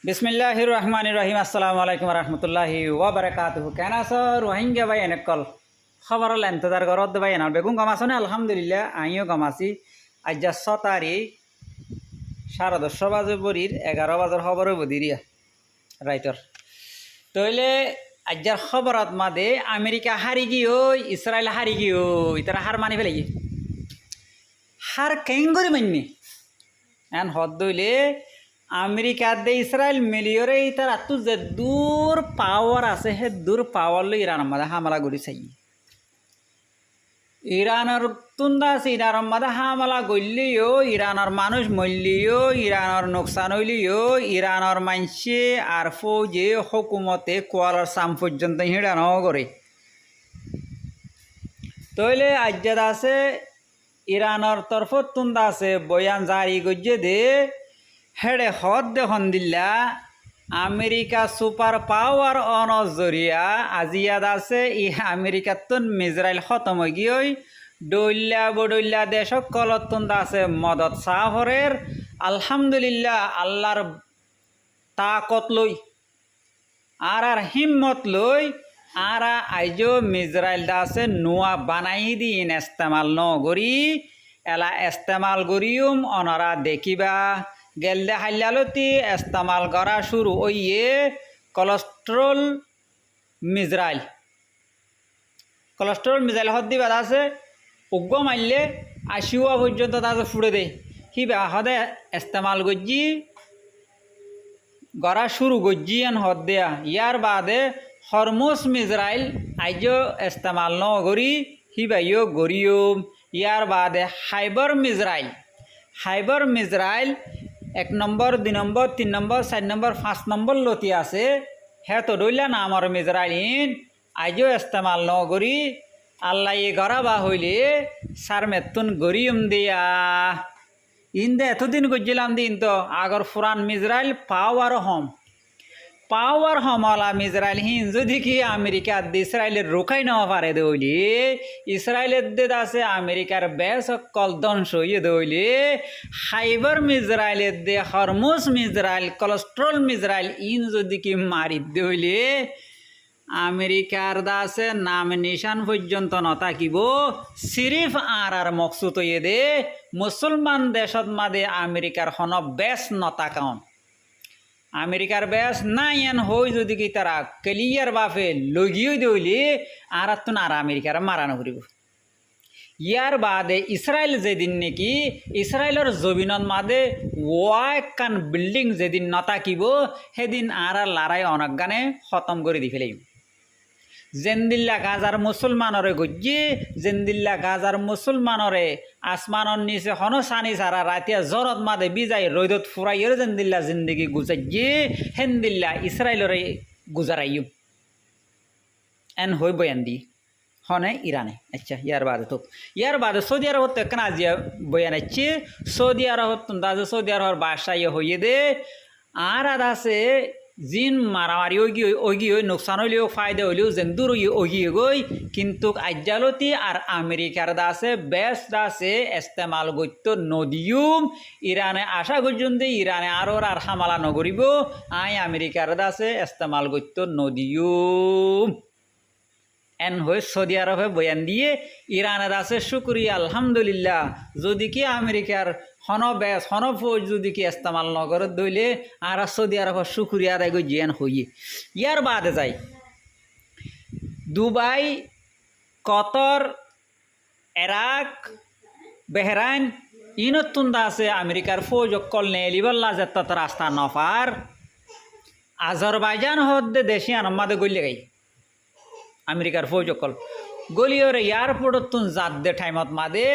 বিসমিল্লাহির রহমানির রহিম। আসসালামু আলাইকুম রহমতুল্লাহি ওয়াবারাকাতুহু। কেন আছো রোহিঙ্গা ভাই এনেকল খবর ইন্তজার করত ভাই এনার বেগুন গম আছো না? আলহামদুলিল্লাহ আমিও গম আছি। আজ 6 তারিখ 10:30 বাজে বরির 11 বাজার খবরে বদিরিয়া রাইতর তইলে আজ্জার খবরত মাদে আমেরিকা হারি গিয়ে ইসরায়েল হারি গিয়ে তারা হার মানি ফেলে হার কেঙ্গরি মানি এন হদ দইলে আমেরিকা দে ইসরায়েল মিলিয়রে তার আত্মু যে দূর পাওয়ার আছে হে দূর পাওয়ার লো ইরান মাদা হামলা করি চাই ইরানের তুন্দা আছে ইরানের মাদা হামলা গলিও ইরানের মানুষ মরলিও ইরানের নোকসান হইলিও ইরানের মানসে আর ফৌজে হকুমতে কোয়ালার সাম পর্যন্ত হিড়ানো করে তইলে আজ্জাদ আছে ইরানের তরফ তুন্দা আছে বয়ান জারি গজ্জে দে হেডে হদ দেখুন দিল্লা আমেরিকা সুপার পাওয়ার অনজরিয়া আজিয়াদ আছে ই আমেরিকাতন মিজরাইল খতম হয়ে গিয়ে ডইল্লা বডইল্লা দেশ কলতন আছে মদত সাহরের আলহামদুলিল্লাহ আল্লাহর তাকত লই আর হিম্মত লই আর আইজো মিজরাইল আছে নোয়া বানাই দিন ইস্তেমাল নগরি এলা ইস্তেমাল করিউম অনরা দেখিবা গেলদে হাইলালতি ইস্তেমাল করা শুরু ওইয়ে কোলেস্টেরল মিজাইল হদ দিবা আছে উগ্র মারলে আসিওয়া পর্যন্ত তাদের ফুড়ে দে হিবা হদে ইস্তেমাল গজ্জি গড়া শুরু গজ্জি এন হদ দেয়া ইয়ার বাদে হরমুজ মিজরাইল আইজো ইস্তেমাল নগরি হিবাইও গরিয়ম ইয়ার বাদে হাইবার মিজরাইল 1 নম্বর 2 নম্বর 3 নম্বর 4 নম্বর 5 নম্বর লতি আছে হে তো ডইলা না আমার মিজরাইল আইজো ইস্তেমাল নগরি আল্লাহ এ গড়া বা হইলে সার মেতুন গরিয়ম দিয়া ইন্দে এতদিন গজ্জিলাম দিন তো আগর ফুরান মিজরাইল পাওয়ার হমলা মিজরাইল হিন যদি কি আমেরিকার ইসরায়েলের রোকাই নেওয়া পারে দইলি ইসরায়েলের দেদ আছে আমেরিকার বেশ কল ধ্বংস হয়ে দইলি হাইবার মিজরাইলের দে হরমুজ মিজরাইল কোলেস্টেরল মিজরাইল ইন যদি কি মারি দইলি আমেরিকার দাসে নাম নিশান পর্যন্ত নথাকিব সিরিফ আর মকসুদ হয়ে দে মুসলমান দেশত মাদে আমেরিকার হন বেশ নতাকাউন আমেরিকার বেশ নাই এন হই যদি কি তারা ক্লিয়ার বাফে লগিয়ে দইলি আর তুন আর আমেরিকার মারানো করিব ইয়ার বাদে ইসরায়েল যেদিন নাকি ইসরায়েলের জমিনত মাদে ওয়াকান বিল্ডিং যেদিন নতাকিব সেদিন আর লড়াই অনজ্ঞানে খতম করে দি ফেলাইব জেন্দিল্লা গাজার মুসলমানরে গজ্জি জেন্দিল্লা গাজার মুসলমানরে আসমানর নিচে হন সানি সারা রাতিয়া জরত মাদে বিজাই রৈদত ফুরাইয়ের জেন্দিল্লা জিন্দগি গুজাইয়ে হেন্দিল্লা ইসরায়েলরে গুজারাইব এন হই বয়ান দি হনে ইরানে আচ্ছা ইয়ার বাদে সৌদি আরবত কেন আজিয়া বয়ান আছে সৌদি আরবত সৌদি আরবের বাসায় হইয়ে দে আর আছে জিন মারামারি ওগি নোকসান হইলেও ফায়দা হইলেও জেন্দুর ওগি গই কিন্তু আজ্জালতি আর আমেরিকার দাসে বেশ দাসে ইস্তেমাল গত্য নদীয়ুম ইরানে আশা পর্যন্ত ইরানে আরো আর হামালা নগরিব আই আমেরিকার দাসে ইস্তেমাল গত্য নদীয়ুম এন হয়ে সৌদি আরবে বয়ান দিয়ে ইরানের আছে শুক্রিয়া আলহামদুলিল্লাহ যদি কি আমেরিকার হন ফৌজ যদি কি ইস্তেমাল নগর দইলে আর সৌদি আরবের শুক্রিয়া আদায় গই জিয়ান হইয়ে ইয়ার বাদে যাই দুবাই কতর ইরাক বেহরাইন ইনতুন্দা আছে আমেরিকার ফৌজ কল নেলিবল্লা যেত রাস্তা নফার আজারবাইজান হদ্দে দেশি আনমাদে গইলে গাই আমেরিকার ফৌজ কল গলিয়রে এয়ারপোর্টত তুন জাত দে টাইমত মাদে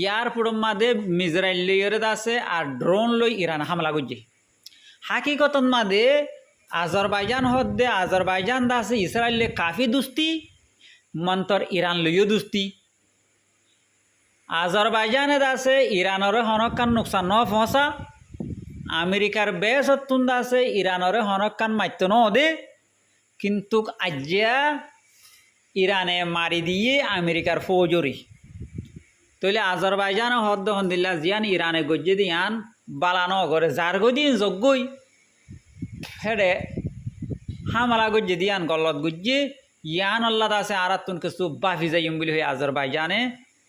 এয়ারপোর্ট মাদে মিজরাইল লইয়রে আছে আর ড্রোন লই ইরান হামলা করছে হাকিকতন মাদে আজারবাইজান হদ্দে আজারবাইজান দাসে ইসরায়েলে কাফি দুস্তি মন্তর ইরান লইও দুস্তি আজারবাইজানে দাসে ইরানরে হনকান নোকসান ন ফসা আমেরিকার বেশ তুন দাসে ইরানরে হনকান মাত্য ন দে কিন্তু আজিয়া ইরানে মারি দিয়ে আমেরিকার ফৌজরি তইলে আজারবাইজান হদ্দ হন্দিল্লা জিয়ান ইরানে গজ্জে দিয়ান বালানো করে যার গদিন যজ্ঞই হেডে হামালা গুজ্জি দিয়ান গলত গুজ্জি ইয়ান আল্লাহ আছে আরাতুন কিছু বাফি যাইম বলে হয়ে আজারবাইজানে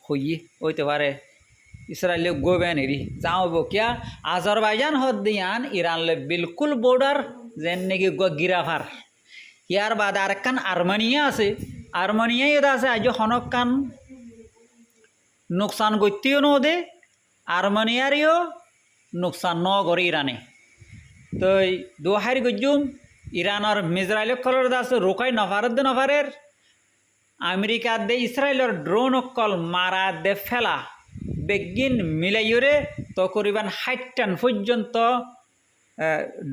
হইয়ে হইতে পারে ইসরায়েলে গোবেন হেরি যাও কিয়া আজারবাইজান হদ দিয়ান ইরানলে বিলকুল বর্ডার যেন নাকি গিরাফার ইয়ার বাদে আরেকখান আর্মেনিয়া আছে আর্মেনিয়া এটা আছে আজ হনকান নোকসান গত্যিও নদে আর্মেনিয়ারিও নোকসান ন করে ইরানে তো দোহারি গজ্জুম ইরানের মিজরাইল কলর আছে রোকাই নফারের আমেরিকা দে ইসরায়েলের ড্রোন অকল মারা দে ফেলা বেগিন মিলাইরে তকরিবান 60 টান পর্যন্ত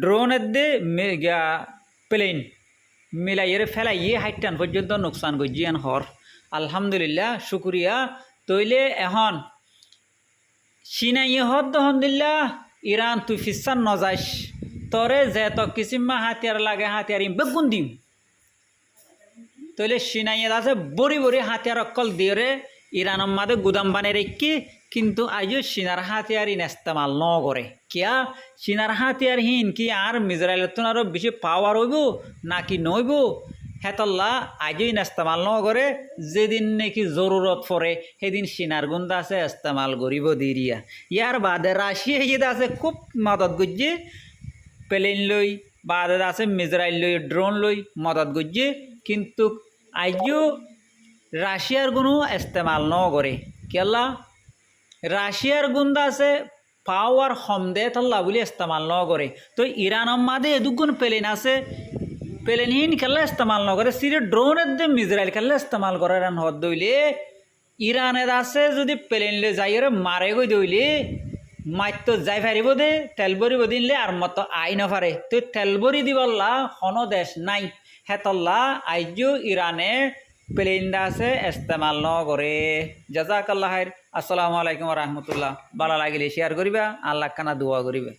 ড্রোনের দে প্লেন মিলাইরে ফেলাইয়ে 60 টান পর্যন্ত নোকসান গজিয়ান হর আলহামদুলিল্লাহ শুক্রিয়া তৈলে এখন সিনাইয়ে হদ দহমদুল্লাহ ইরান তুই ফিসান নজাইস তরে যে তো কিসিমা হাতিয়ার লাগে হাতিয়ার বেগুন দিম তৈলে সিনাইয়ে আছে বড়ি বড়ি হাতিয়ার অকল দিয়ে ইরানের মাঝে গুদাম বানিয়ে রেখি কিন্তু আজও সিনার হাতিয়ার ইস্তেমাল ন করে কিয়া সিনার হাতিয়ার হিন কি আর মিজরাইলের তো আরও বেশি পাওয়ার হইব নাকি নইব হেতল্লা আজও ইস্তেমাল ন করে যেদিন নাকি জরুরত পড়ে সেদিন সিনার গুন্দা আছে ইস্তেমাল করিব দিরিয়া ইয়ার বাদে রাশিয়া যেটা আছে খুব মদত গুজে প্লেন লই বাদে আছে মিজরাইল লই ড্রোন লই মদত গুজে কিন্তু আজও রাশিয়ার কোনো ইস্তেমাল ন করে কেলা রাশিয়ার গুন্দা আছে পাওয়ার হমদে তাল্লা বলে ইস্তেমাল ন করে তো ইরানের মাঝে এদুগুণ প্লেন আছে প্লেনহীন খেলা ইস্তেমাল ন করে সিরে ড্রোনের দিয়ে মিজরাইল খেলা ইস্তেমাল করে রান হদ দইলে ইরানের আছে যদি প্লেন লে যাই মারে গই দইলে মাত্র যাই ফারিব দে তেল ভরিব দিলে আর মতো আই নফারে তো তেল ভরি দিবল্লা হন দেশ নাই হেতল্লা আইজো ইরানে প্লেন আছে ইস্তেমাল ন করে জাজাকাল্লাহ খাইর আসসালামু আলাইকুম রহমতুল্লাহ ভালো লাগিলে শেয়ার করিবা আল্লাহ কানা দোয়া করিবে।